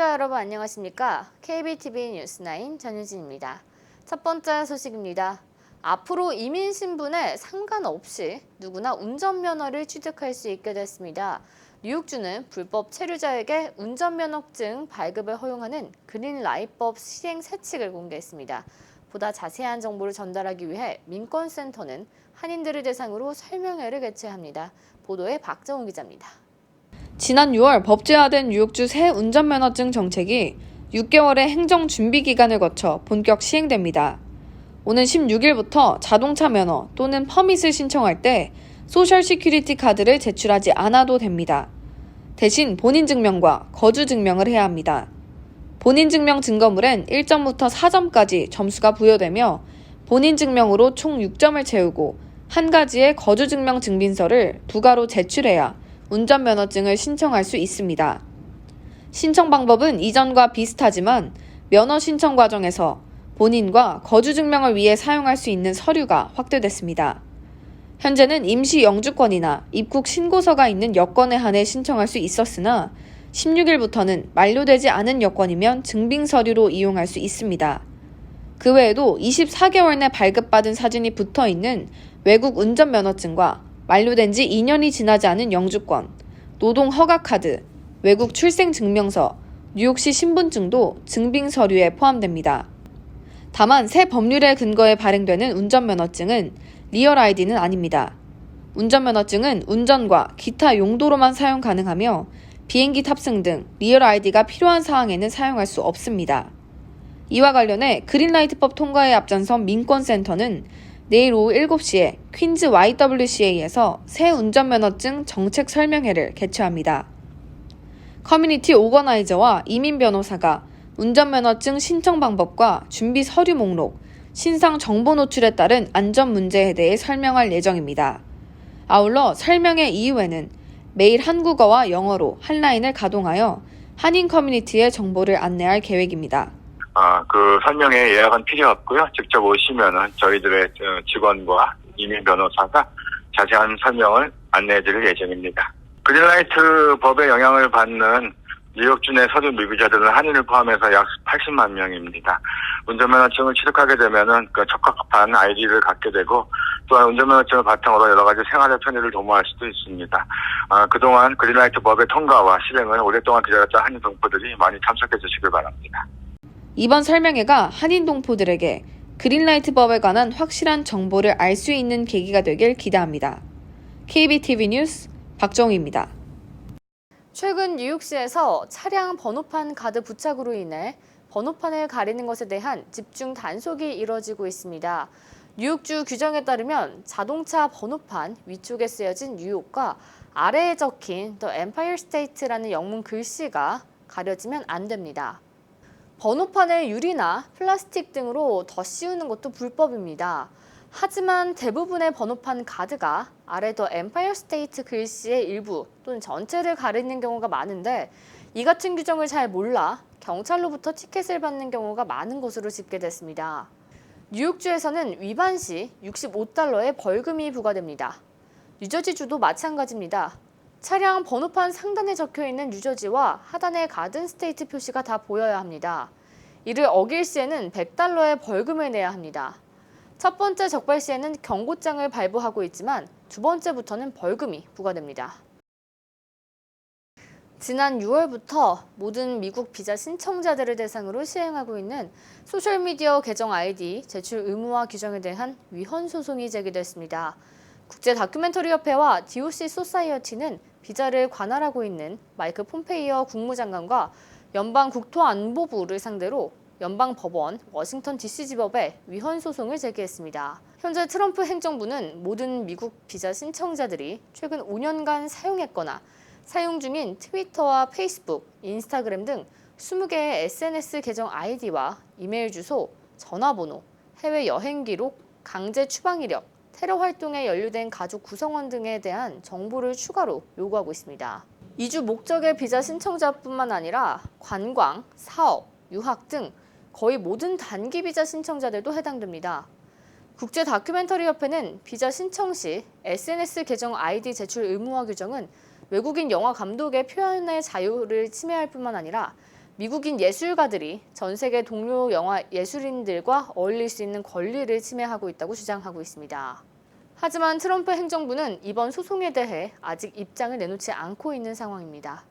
시청자 여러분 안녕하십니까? KBTV 뉴스9 전유진입니다. 첫 번째 소식입니다. 앞으로 이민 신분에 상관없이 누구나 운전면허를 취득할 수 있게 됐습니다. 뉴욕주는 불법 체류자에게 운전면허증 발급을 허용하는 그린라이트법 시행 세칙을 공개했습니다. 보다 자세한 정보를 전달하기 위해 민권센터는 한인들을 대상으로 설명회를 개최합니다. 보도에 박정우 기자입니다. 지난 6월 법제화된 뉴욕주 새 운전면허증 정책이 6개월의 행정 준비 기간을 거쳐 본격 시행됩니다. 오는 16일부터 자동차 면허 또는 퍼밋을 신청할 때 소셜 시큐리티 카드를 제출하지 않아도 됩니다. 대신 본인 증명과 거주 증명을 해야 합니다. 본인 증명 증거물엔 1점부터 4점까지 점수가 부여되며 본인 증명으로 총 6점을 채우고 한 가지의 거주 증명 증빙서를 부가로 제출해야 운전면허증을 신청할 수 있습니다. 신청 방법은 이전과 비슷하지만 면허 신청 과정에서 본인과 거주 증명을 위해 사용할 수 있는 서류가 확대됐습니다. 현재는 임시 영주권이나 입국 신고서가 있는 여권에 한해 신청할 수 있었으나 16일부터는 만료되지 않은 여권이면 증빙 서류로 이용할 수 있습니다. 그 외에도 24개월 내 발급받은 사진이 붙어 있는 외국 운전면허증과 만료된 지 2년이 지나지 않은 영주권, 노동 허가카드, 외국 출생증명서, 뉴욕시 신분증도 증빙 서류에 포함됩니다. 다만 새 법률에 근거해 발행되는 운전면허증은 리얼 아이디는 아닙니다. 운전면허증은 운전과 기타 용도로만 사용 가능하며 비행기 탑승 등 리얼 아이디가 필요한 사항에는 사용할 수 없습니다. 이와 관련해 그린라이트법 통과에 앞장선 민권센터는 내일 오후 7시에 퀸즈 YWCA에서 새 운전면허증 정책 설명회를 개최합니다. 커뮤니티 오거나이저와 이민 변호사가 운전면허증 신청 방법과 준비 서류 목록, 신상 정보 노출에 따른 안전 문제에 대해 설명할 예정입니다. 아울러 설명회 이후에는 매일 한국어와 영어로 한라인을 가동하여 한인 커뮤니티의 정보를 안내할 계획입니다. 그 설명회 예약은 필요 없고요. 직접 오시면은 저희들의 직원과 이민 변호사가 자세한 설명을 안내해 드릴 예정입니다. 그린라이트 법의 영향을 받는 뉴욕주 내 서류 미비자들은 한인을 포함해서 약 80만 명입니다. 운전면허증을 취득하게 되면은 적합한 아이디를 갖게 되고 또한 운전면허증을 바탕으로 여러 가지 생활의 편의를 도모할 수도 있습니다. 그동안 그린라이트 법의 통과와 실행을 오랫동안 기다렸던 한인 동포들이 많이 참석해 주시길 바랍니다. 이번 설명회가 한인 동포들에게 그린라이트 법에 관한 확실한 정보를 알 수 있는 계기가 되길 기대합니다. KBTV 뉴스 박정우입니다. 최근 뉴욕시에서 차량 번호판 가드 부착으로 인해 번호판을 가리는 것에 대한 집중 단속이 이뤄지고 있습니다. 뉴욕주 규정에 따르면 자동차 번호판 위쪽에 쓰여진 뉴욕과 아래에 적힌 The Empire State라는 영문 글씨가 가려지면 안 됩니다. 번호판을 유리나 플라스틱 등으로 덧씌우는 것도 불법입니다. 하지만 대부분의 번호판 가드가 아래 더 엠파이어 스테이트 글씨의 일부 또는 전체를 가리는 경우가 많은데 이 같은 규정을 잘 몰라 경찰로부터 티켓을 받는 경우가 많은 것으로 집계됐습니다. 뉴욕주에서는 위반 시 $65의 벌금이 부과됩니다. 뉴저지주도 마찬가지입니다. 차량 번호판 상단에 적혀있는 뉴저지와 하단의 가든 스테이트 표시가 다 보여야 합니다. 이를 어길 시에는 $100의 벌금을 내야 합니다. 첫 번째 적발 시에는 경고장을 발부하고 있지만 두 번째부터는 벌금이 부과됩니다. 지난 6월부터 모든 미국 비자 신청자들을 대상으로 시행하고 있는 소셜미디어 계정 아이디 제출 의무화 규정에 대한 위헌 소송이 제기됐습니다. 국제 다큐멘터리 협회와 DOC 소사이어티는 비자를 관할하고 있는 마이크 폼페이오 국무장관과 연방 국토안보부를 상대로 연방법원 워싱턴 DC지법에 위헌 소송을 제기했습니다. 현재 트럼프 행정부는 모든 미국 비자 신청자들이 최근 5년간 사용했거나 사용 중인 트위터와 페이스북, 인스타그램 등 20개의 SNS 계정 아이디와 이메일 주소, 전화번호, 해외 여행 기록, 강제 추방 이력, 테러 활동에 연루된 가족 구성원 등에 대한 정보를 추가로 요구하고 있습니다. 이주 목적의 비자 신청자뿐만 아니라 관광, 사업, 유학 등 거의 모든 단기 비자 신청자들도 해당됩니다. 국제 다큐멘터리 협회는 비자 신청 시 SNS 계정 아이디 제출 의무화 규정은 외국인 영화 감독의 표현의 자유를 침해할 뿐만 아니라 미국인 예술가들이 전 세계 동료 영화 예술인들과 어울릴 수 있는 권리를 침해하고 있다고 주장하고 있습니다. 하지만 트럼프 행정부는 이번 소송에 대해 아직 입장을 내놓지 않고 있는 상황입니다.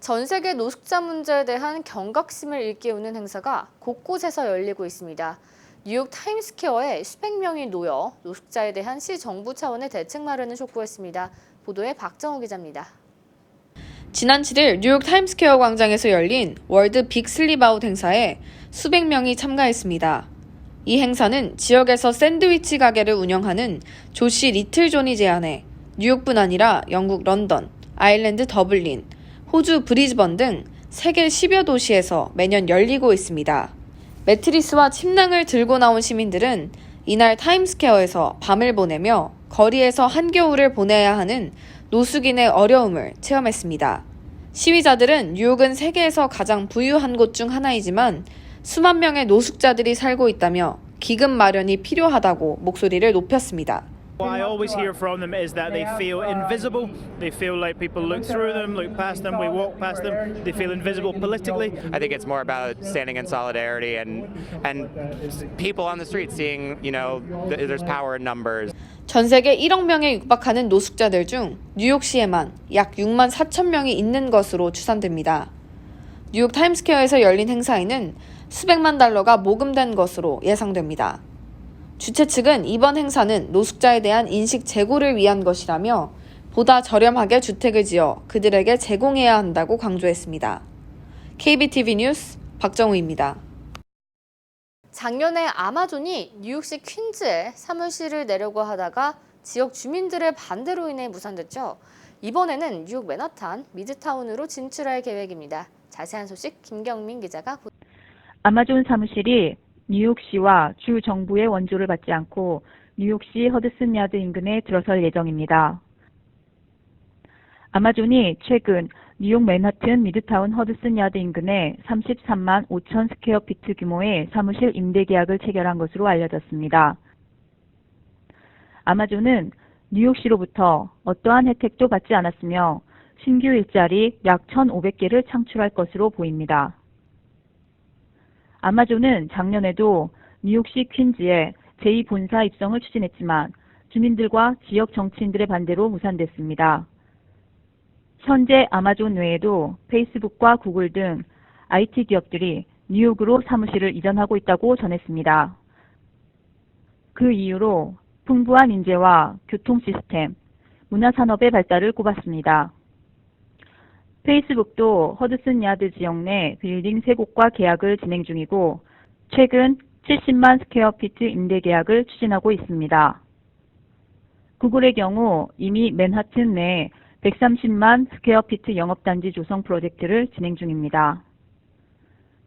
전 세계 노숙자 문제에 대한 경각심을 일깨우는 행사가 곳곳에서 열리고 있습니다. 뉴욕 타임스퀘어에 수백 명이 놓여 노숙자에 대한 시 정부 차원의 대책 마련을 촉구했습니다. 보도에 박정호 기자입니다. 지난 7일 뉴욕 타임스퀘어 광장에서 열린 월드 빅 슬립 아웃 행사에 수백 명이 참가했습니다. 이 행사는 지역에서 샌드위치 가게를 운영하는 조시 리틀존이 제안해 뉴욕뿐 아니라 영국 런던, 아일랜드 더블린, 호주 브리즈번 등 세계 10여 도시에서 매년 열리고 있습니다. 매트리스와 침낭을 들고 나온 시민들은 이날 타임스퀘어에서 밤을 보내며 거리에서 한겨울을 보내야 하는 노숙인의 어려움을 체험했습니다. 시위자들은 뉴욕은 세계에서 가장 부유한 곳 중 하나이지만 수만 명의 노숙자들이 살고 있다며 기금 마련이 필요하다고 목소리를 높였습니다. What I always hear from them is that they feel invisible. They feel like people look through them, look past them, we walk past them. They feel invisible politically. I think it's more about standing in solidarity and people on the street seeing, there's power in numbers. 전 세계 1억 명에 육박하는 노숙자들 중 뉴욕시에만 약 6만 4천 명이 있는 것으로 추산됩니다. 뉴욕 타임스퀘어에서 열린 행사에는 수백만 달러가 모금된 것으로 예상됩니다. 주최 측은 이번 행사는 노숙자에 대한 인식 제고를 위한 것이라며 보다 저렴하게 주택을 지어 그들에게 제공해야 한다고 강조했습니다. KBTV 뉴스 박정우입니다. 작년에 아마존이 뉴욕시 퀸즈에 사무실을 내려고 하다가 지역 주민들의 반대로 인해 무산됐죠. 이번에는 뉴욕 맨하탄 미드타운으로 진출할 계획입니다. 자세한 소식 김경민 기자가 아마존 사무실이 뉴욕시와 주 정부의 원조를 받지 않고 뉴욕시 허드슨 야드 인근에 들어설 예정입니다. 아마존이 최근 뉴욕 맨하튼 미드타운 허드슨 야드 인근에 33만 5천 스퀘어피트 규모의 사무실 임대 계약을 체결한 것으로 알려졌습니다. 아마존은 뉴욕시로부터 어떠한 혜택도 받지 않았으며 신규 일자리 약 1,500개를 창출할 것으로 보입니다. 아마존은 작년에도 뉴욕시 퀸즈에 제2본사 입성을 추진했지만 주민들과 지역 정치인들의 반대로 무산됐습니다. 현재 아마존 외에도 페이스북과 구글 등 IT 기업들이 뉴욕으로 사무실을 이전하고 있다고 전했습니다. 그 이유로 풍부한 인재와 교통 시스템, 문화산업의 발달을 꼽았습니다. 페이스북도 허드슨 야드 지역 내 빌딩 3곳과 계약을 진행 중이고 최근 70만 스퀘어피트 임대 계약을 추진하고 있습니다. 구글의 경우 이미 맨하튼 내 130만 스퀘어피트 영업단지 조성 프로젝트를 진행 중입니다.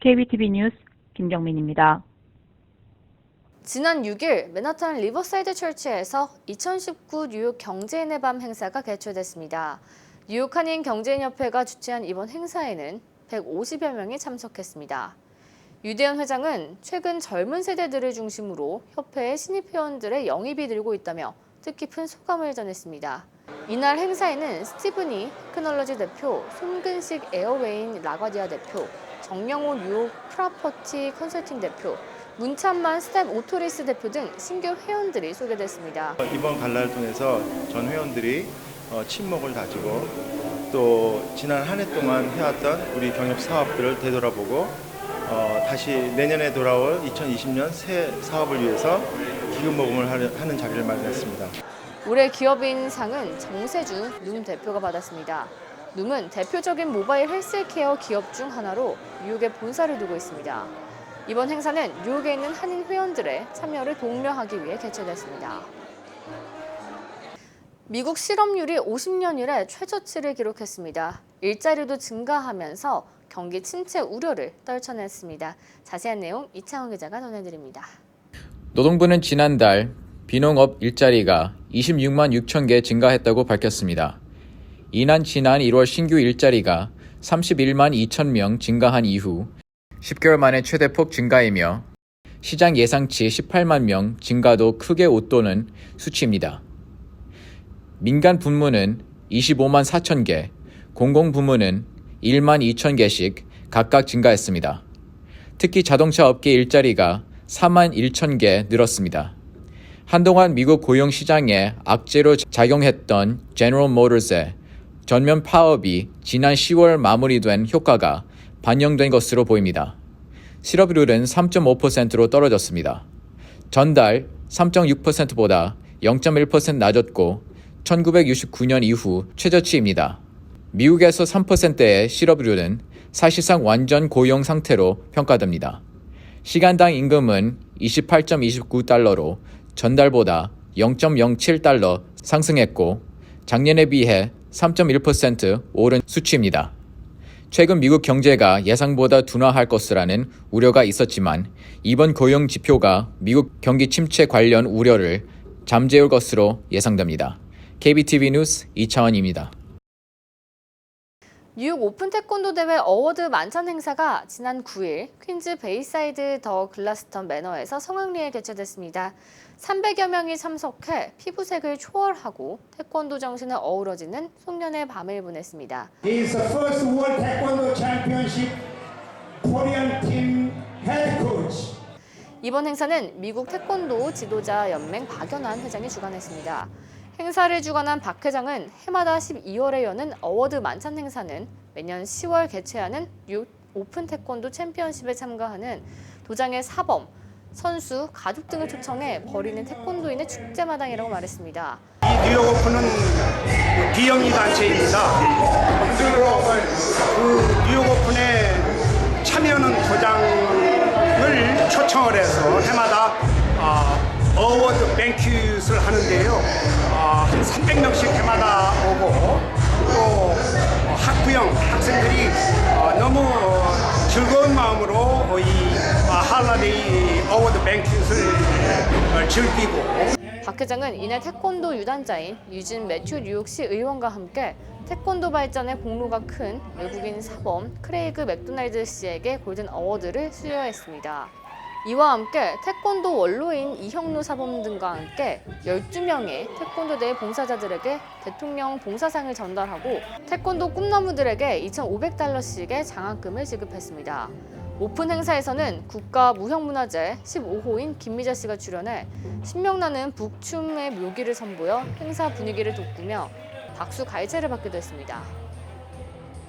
KBTV 뉴스 김경민입니다. 지난 6일 맨하탄 리버사이드 철치에서 2019 뉴욕 경제인의 밤 행사가 개최됐습니다. 뉴욕 한인 경제인협회가 주최한 이번 행사에는 150여 명이 참석했습니다. 유대현 회장은 최근 젊은 세대들을 중심으로 협회의 신입 회원들의 영입이 늘고 있다며 뜻깊은 소감을 전했습니다. 이날 행사에는 스티브니 테크놀로지 대표, 손근식 에어웨인 라과디아 대표, 정영호 뉴욕 프라퍼티 컨설팅 대표, 문찬만 스텝 오토리스 대표 등 신규 회원들이 소개됐습니다. 이번 갈라를 통해서 전 회원들이 친목을 다지고 또 지난 한 해 동안 해왔던 우리 경협 사업들을 되돌아보고 다시 내년에 돌아올 2020년 새 사업을 위해서 기금 모금을 하는 자리를 마련했습니다. 올해 기업인상은 정세준 룸 대표가 받았습니다. 룸은 대표적인 모바일 헬스케어 기업 중 하나로 뉴욕에 본사를 두고 있습니다. 이번 행사는 뉴욕에 있는 한인 회원들의 참여를 독려하기 위해 개최됐습니다. 미국 실업률이 50년 이래 최저치를 기록했습니다. 일자리도 증가하면서 경기 침체 우려를 떨쳐냈습니다. 자세한 내용 이창훈 기자가 전해드립니다. 노동부는 지난달 비농업 일자리가 26만 6천 개 증가했다고 밝혔습니다. 이날 지난 1월 신규 일자리가 31만 2천 명 증가한 이후 10개월 만에 최대폭 증가이며 시장 예상치 18만 명 증가도 크게 웃도는 수치입니다. 민간 분무는 25만 4천 개, 공공 부문은 1만 2천 개씩 각각 증가했습니다. 특히 자동차 업계 일자리가 4만 1천 개 늘었습니다. 한동안 미국 고용 시장에 악재로 작용했던 제너럴 모터스의 전면 파업이 지난 10월 마무리된 효과가 반영된 것으로 보입니다. 실업률은 3.5%로 떨어졌습니다. 전달 3.6%보다 0.1% 낮았고 1969년 이후 최저치입니다. 미국에서 3%의 실업률은 사실상 완전 고용 상태로 평가됩니다. 시간당 임금은 28.29달러로 전달보다 0.07달러 상승했고 작년에 비해 3.1% 오른 수치입니다. 최근 미국 경제가 예상보다 둔화할 것이라는 우려가 있었지만 이번 고용 지표가 미국 경기 침체 관련 우려를 잠재울 것으로 예상됩니다. KBTV 뉴스 이차원입니다. 뉴욕 오픈 태권도 대회 어워드 만찬 행사가 지난 9일 퀸즈 베이사이드 더 글라스턴 매너에서 성황리에 개최됐습니다. 300여 명이 참석해 피부색을 초월하고 태권도 정신을 어우러지는 송년회 밤을 보냈습니다. He is the first World Taekwondo Championship Korean team head coach. 이번 행사는 미국 태권도 지도자 연맹 박연환 회장이 주관했습니다. 행사를 주관한 박 회장은 해마다 12월에 여는 어워드 만찬 행사는 매년 10월 개최하는 뉴욕 오픈 태권도 챔피언십에 참가하는 도장의 사범, 선수, 가족 등을 초청해 벌이는 태권도인의 축제마당이라고 말했습니다. 이 뉴욕 오픈은 비영리 단체입니다. 그 뉴욕 오픈에 참여하는 도장을 초청을 해서 해마다 어워드 뱅큐를 하는데요. 한 300명씩 해마다 오고 또 학부형 학생들이 너무 즐거운 마음으로 이 할라데이 어워드 뱅큐를 즐기고. 박 회장은 이날 태권도 유단자인 유진 매튜 뉴욕시 의원과 함께 태권도 발전에 공로가 큰 외국인 사범 크레이그 맥도날드 씨에게 골든 어워드를 수여했습니다. 이와 함께 태권도 원로인 이형루 사범 등과 함께 12명의 태권도대 봉사자들에게 대통령 봉사상을 전달하고 태권도 꿈나무들에게 2,500달러씩의 장학금을 지급했습니다. 오픈 행사에서는 국가 무형문화재 15호인 김미자 씨가 출연해 신명나는 북춤의 묘기를 선보여 행사 분위기를 돋구며 박수 갈채를 받기도 했습니다.